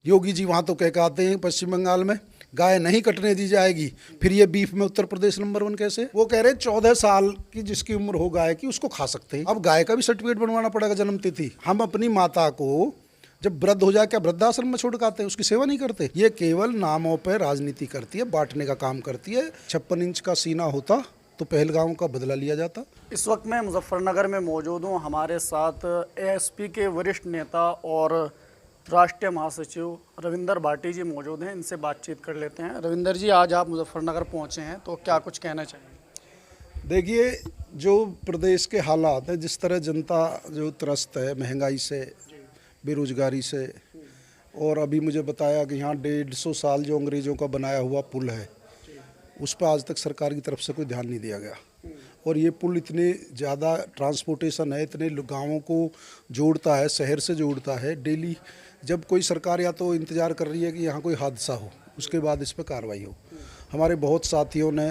योगी जी वहाँ तो कह के आते हैं पश्चिम बंगाल में गाय नहीं कटने दी जाएगी, फिर ये बीफ में उत्तर प्रदेश नंबर 1 कैसे? वो कह रहे हैं 14 साल की जिसकी उम्र हो गाय की उसको खा सकते हैं। अब गाय का भी सर्टिफिकेट बनवाना पड़ेगा जन्म तिथि। हम अपनी माता को जब वृद्ध हो जाए क्या वृद्धाश्रम में छोड़ के आते हैं, उसकी सेवा नहीं करते? ये केवल नामों पर राजनीति करती है, बांटने का काम करती है। 56 इंच का सीना होता तो पहलगाम का बदला लिया जाता। इस वक्त मैं मुजफ्फरनगर में मौजूद हूँ। हमारे साथ एएसपी के वरिष्ठ नेता और राष्ट्रीय महासचिव रविंदर भाटी जी मौजूद हैं। इनसे बातचीत कर लेते हैं। रविंदर जी, आज आप मुजफ्फरनगर पहुँचे हैं, तो क्या कुछ कहना चाहेंगे? देखिए, जो प्रदेश के हालात हैं, जिस तरह जनता जो त्रस्त है महंगाई से, बेरोजगारी से, और अभी मुझे बताया कि यहाँ 150 साल जो अंग्रेज़ों का बनाया हुआ पुल है उस पर आज तक सरकार की तरफ से कोई ध्यान नहीं दिया गया। और ये पुल इतने ज़्यादा ट्रांसपोर्टेशन है, इतने गांवों को जोड़ता है, शहर से जोड़ता है। डेली जब कोई सरकार या तो इंतज़ार कर रही है कि यहाँ कोई हादसा हो, उसके बाद इस पर कार्रवाई हो। हमारे बहुत साथियों ने,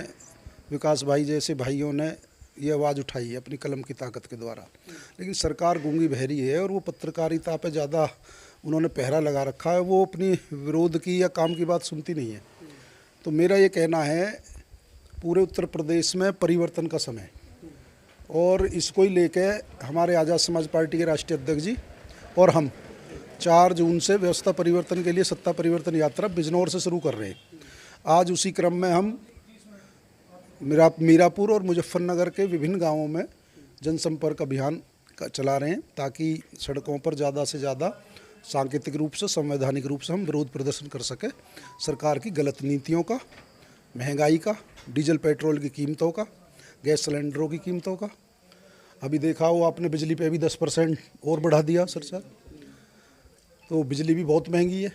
विकास भाई जैसे भाइयों ने ये आवाज़ उठाई है अपनी कलम की ताकत के द्वारा, लेकिन सरकार गूंगी बहरी है और वो पत्रकारिता पे ज़्यादा उन्होंने पहरा लगा रखा है। वो अपनी विरोध की या काम की बात सुनती नहीं है। तो मेरा ये कहना है, पूरे उत्तर प्रदेश में परिवर्तन का समय, और इसको ही लेके हमारे आज़ाद समाज पार्टी के राष्ट्रीय अध्यक्ष जी और हम 4 जून से व्यवस्था परिवर्तन के लिए सत्ता परिवर्तन यात्रा बिजनौर से शुरू कर रहे हैं। आज उसी क्रम में हम मीरापुर और मुजफ्फरनगर के विभिन्न गांवों में जनसंपर्क अभियान चला रहे हैं, ताकि सड़कों पर ज़्यादा से ज़्यादा सांकेतिक रूप से, संवैधानिक रूप से हम विरोध प्रदर्शन कर सकें सरकार की गलत नीतियों का, महंगाई का, डीजल पेट्रोल की कीमतों का, गैस सिलेंडरों की कीमतों का। अभी देखा हो आपने, बिजली पे भी 10% और बढ़ा दिया सरकार, तो बिजली भी बहुत महंगी है।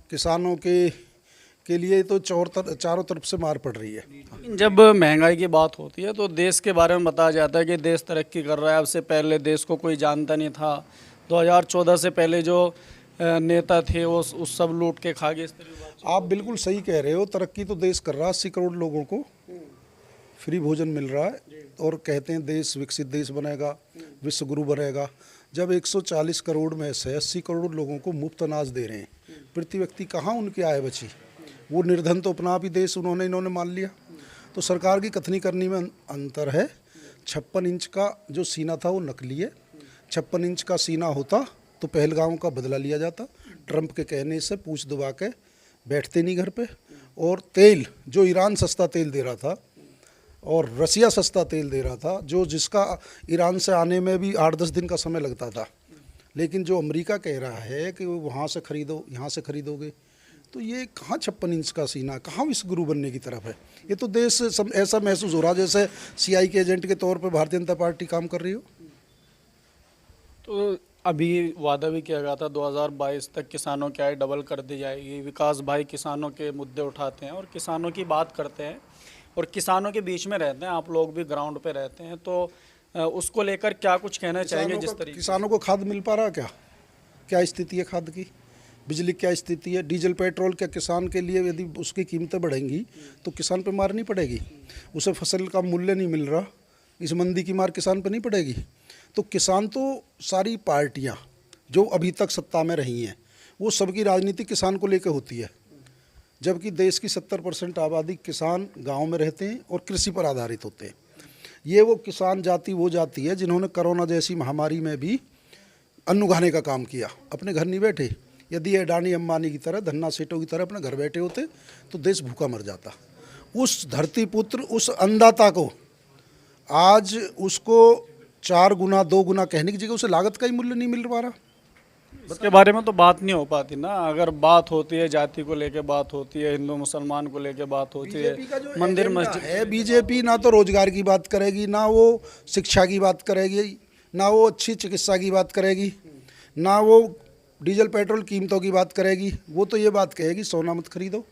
किसानों के लिए तो चारों तरफ से मार पड़ रही है। जब महंगाई की बात होती है तो देश के बारे में बताया जाता है कि देश तरक्की कर रहा है। अब से पहले देश को कोई जानता नहीं था। 2014 से पहले जो नेता थे वो उस सब लूट के खा गए। आप बिल्कुल सही कह रहे हो, तरक्की तो देश कर रहा है। 80 करोड़ लोगों को फ्री भोजन मिल रहा है और कहते हैं देश विकसित देश बनेगा, विश्व गुरु बनेगा। जब 140 करोड़ में से 80 करोड़ लोगों को मुफ्त अनाज दे रहे हैं, प्रति व्यक्ति कहाँ उनकी आय बची? वो निर्धन तो अपना आप ही देश इन्होंने मान लिया। तो सरकार की कथनी करनी में अंतर है। 56 इंच का जो सीना था वो नकली है। 56 इंच का सीना होता तो पहलगाम का बदला लिया जाता। ट्रंप के कहने से पूछ दबा के बैठते नहीं घर पे। और तेल, जो ईरान सस्ता तेल दे रहा था और रसिया सस्ता तेल दे रहा था, जिसका ईरान से आने में भी 8-10 दिन का समय लगता था, लेकिन जो अमेरिका कह रहा है कि वहाँ से खरीदो, यहाँ से खरीदोगे, तो ये कहाँ 56 इंच का सीना, कहाँ विश्व गुरु बनने की तरफ है? ये तो देश ऐसा महसूस हो रहा है जैसे सीआई के एजेंट के तौर पर भारतीय जनता पार्टी काम कर रही हो। तो अभी वादा भी किया गया था 2022 तक किसानों की आय डबल कर दी जाएगी। विकास भाई किसानों के मुद्दे उठाते हैं और किसानों की बात करते हैं और किसानों के बीच में रहते हैं। आप लोग भी ग्राउंड पे रहते हैं, तो उसको लेकर क्या कुछ कहना चाहेंगे? जिस तरीके किसानों को खाद मिल पा रहा, क्या स्थिति है खाद की? बिजली क्या स्थिति है? डीजल पेट्रोल क्या किसान के लिए, यदि उसकी कीमतें बढ़ेंगी तो किसान पे मार नहीं पड़ेगी? उसे फसल का मूल्य नहीं मिल रहा, इस मंदी की मार किसान पे नहीं पड़ेगी? तो किसान तो सारी पार्टियां जो अभी तक सत्ता में रही हैं वो सबकी राजनीति किसान को लेकर होती है, जबकि देश की 70% आबादी किसान गाँव में रहते हैं और कृषि पर आधारित होते हैं। ये वो किसान जाति वो जाति है जिन्होंने कोरोना जैसी महामारी में भी अन्न उगाने का काम किया, अपने घर नहीं बैठे। यदि अडानी अंबानी की तरह, धन्ना सेठों की तरह अपने घर बैठे होते तो देश भूखा मर जाता। उस धरती पुत्र, उस अन्नदाता को आज उसको 4 गुना 2 गुना कहने की जगह उसे लागत का ही मूल्य नहीं मिल पा रहा। इसके बारे में तो बात नहीं हो पाती ना। अगर बात होती है जाति को लेके, बात होती है हिंदू मुसलमान को लेके, बात होती है मंदिर मस्जिद है। बीजेपी ना तो रोजगार की बात करेगी, ना वो शिक्षा की बात करेगी, ना वो अच्छी चिकित्सा की बात करेगी, ना वो डीजल पेट्रोल कीमतों की बात करेगी। वो तो ये बात कहेगी सोना मत खरीदो,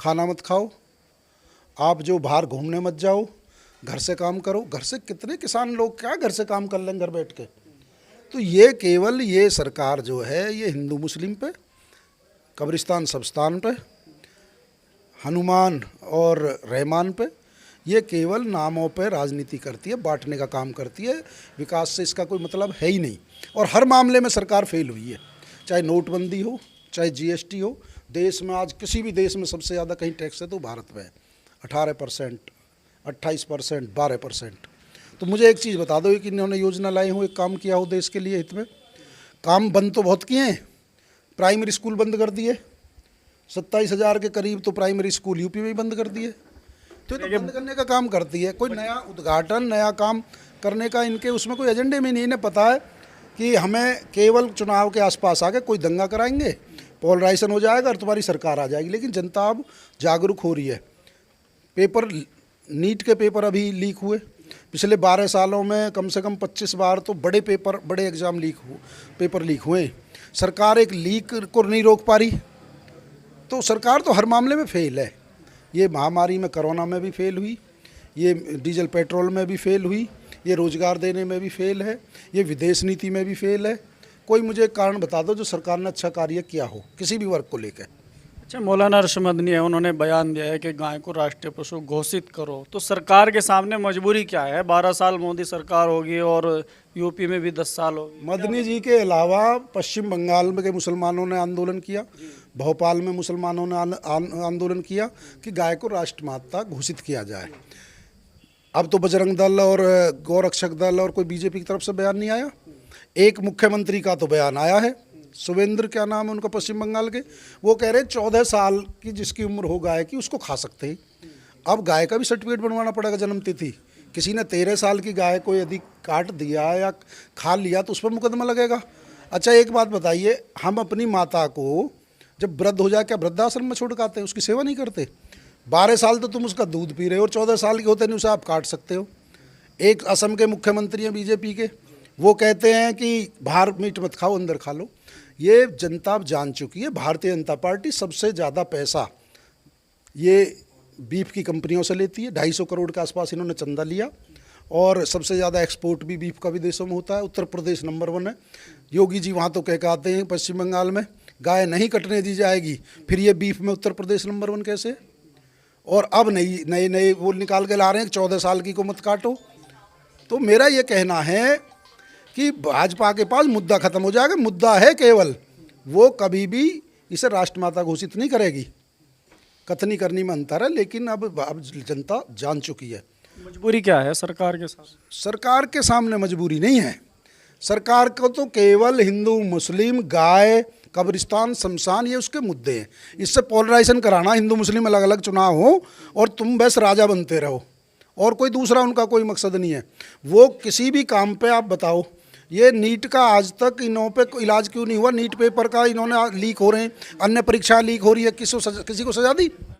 खाना मत खाओ, आप जो बाहर घूमने मत जाओ, घर से काम करो। घर से कितने किसान लोग क्या घर से काम कर लें घर बैठ के? तो ये केवल ये सरकार जो है ये हिंदू मुस्लिम पे, कब्रिस्तान सबस्तान पे, हनुमान और रहमान पे, ये केवल नामों पे राजनीति करती है, बांटने का काम करती है। विकास से इसका कोई मतलब है ही नहीं। और हर मामले में सरकार फेल हुई है, चाहे नोटबंदी हो, चाहे जीएसटी हो। देश में आज किसी भी देश में सबसे ज़्यादा कहीं टैक्स है तो भारत में है, 18%, 28%, 12%। तो मुझे एक चीज़ बता दो कि इन्होंने योजना लाई हो, एक काम किया हो देश के लिए हित में। काम बंद तो बहुत किए हैं, प्राइमरी स्कूल बंद कर दिए, 27,000 के करीब तो प्राइमरी स्कूल यूपी में ही बंद कर दिए। तो ये तो बंद करने का काम करती है, कोई नया उद्घाटन नया काम करने का इनके उसमें कोई एजेंडे में नहीं। इन्हें पता है कि हमें केवल चुनाव के आसपास आके कोई दंगा कराएंगे, पोलराइजेशन हो जाएगा और तुम्हारी सरकार आ जाएगी। लेकिन जनता अब जागरूक हो रही है। पेपर नीट के पेपर अभी लीक हुए, पिछले 12 सालों में कम से कम 25 बार तो बड़े पेपर बड़े एग्ज़ाम पेपर लीक हुए। सरकार एक लीक को नहीं रोक पा रही, तो सरकार तो हर मामले में फेल है। ये महामारी में कोरोना में भी फेल हुई, ये डीजल पेट्रोल में भी फेल हुई, ये रोज़गार देने में भी फेल है, ये विदेश नीति में भी फेल है। कोई मुझे एक कारण बता दो जो सरकार ने अच्छा कार्य किया हो किसी भी वर्ग को लेकर। अच्छा, मौलाना अरशद मदनी है, उन्होंने बयान दिया है कि गाय को राष्ट्रीय पशु घोषित करो। तो सरकार के सामने मजबूरी क्या है? 12 साल मोदी सरकार होगी और यूपी में भी 10 साल होगी। मदनी जी के अलावा पश्चिम बंगाल में के मुसलमानों ने आंदोलन किया, भोपाल में मुसलमानों ने आंदोलन किया कि गाय को राष्ट्रमाता घोषित किया जाए। अब तो बजरंग दल और गौरक्षक दल और कोई बीजेपी की तरफ से बयान नहीं आया। एक मुख्यमंत्री का तो बयान आया है, सुवेंद्र क्या नाम है उनका, पश्चिम बंगाल के, वो कह रहे 14 साल की जिसकी उम्र हो गाय की उसको खा सकते हैं। अब गाय का भी सर्टिफिकेट बनवाना पड़ेगा जन्म तिथि। किसी ने 13 साल की गाय को यदि काट दिया या खा लिया तो उस पर मुकदमा लगेगा। अच्छा एक बात बताइए, हम अपनी माता को जब वृद्ध हो जाए क्या वृद्धाश्रम में छोड़ के आते हैं, उसकी सेवा नहीं करते? 12 साल तो तुम उसका दूध पी रहे हो और 14 साल के होते नहीं उसे आप काट सकते हो। एक असम के मुख्यमंत्री हैं बीजेपी के, वो कहते हैं कि बाहर मीट मत खाओ अंदर खा लो। ये जनता जान चुकी है, भारतीय जनता पार्टी सबसे ज़्यादा पैसा ये बीफ की कंपनियों से लेती है। 250 करोड़ के आसपास इन्होंने चंदा लिया और सबसे ज़्यादा एक्सपोर्ट भी बीफ का विदेशों में होता है। उत्तर प्रदेश नंबर 1 है। योगी जी वहाँ तो कह के आते हैं पश्चिम बंगाल में गाय नहीं कटने दी जाएगी, फिर ये बीफ में उत्तर प्रदेश नंबर 1 कैसे? और अब नए वो निकाल के ला रहे हैं 14 साल की को मत काटो। तो मेरा ये कहना है कि भाजपा के पास मुद्दा खत्म हो जाएगा। मुद्दा है केवल, वो कभी भी इसे राष्ट्रमाता घोषित नहीं करेगी। कथनी करनी में अंतर है, लेकिन अब जनता जान चुकी है। मजबूरी क्या है सरकार के साथ? सरकार के सामने मजबूरी नहीं है। सरकार को तो केवल हिंदू मुस्लिम, गाय, कब्रिस्तान, शमशान, ये उसके मुद्दे हैं। इससे पोलराइजेशन कराना, हिंदू मुस्लिम अलग अलग चुनाव हो और तुम बस राजा बनते रहो, और कोई दूसरा उनका कोई मकसद नहीं है। वो किसी भी काम पे आप बताओ, ये नीट का आज तक इन्हों पे इलाज क्यों नहीं हुआ? नीट पेपर का इन्होंने लीक हो रहे हैं, अन्य परीक्षा लीक हो रही है, किसी को सजा दी?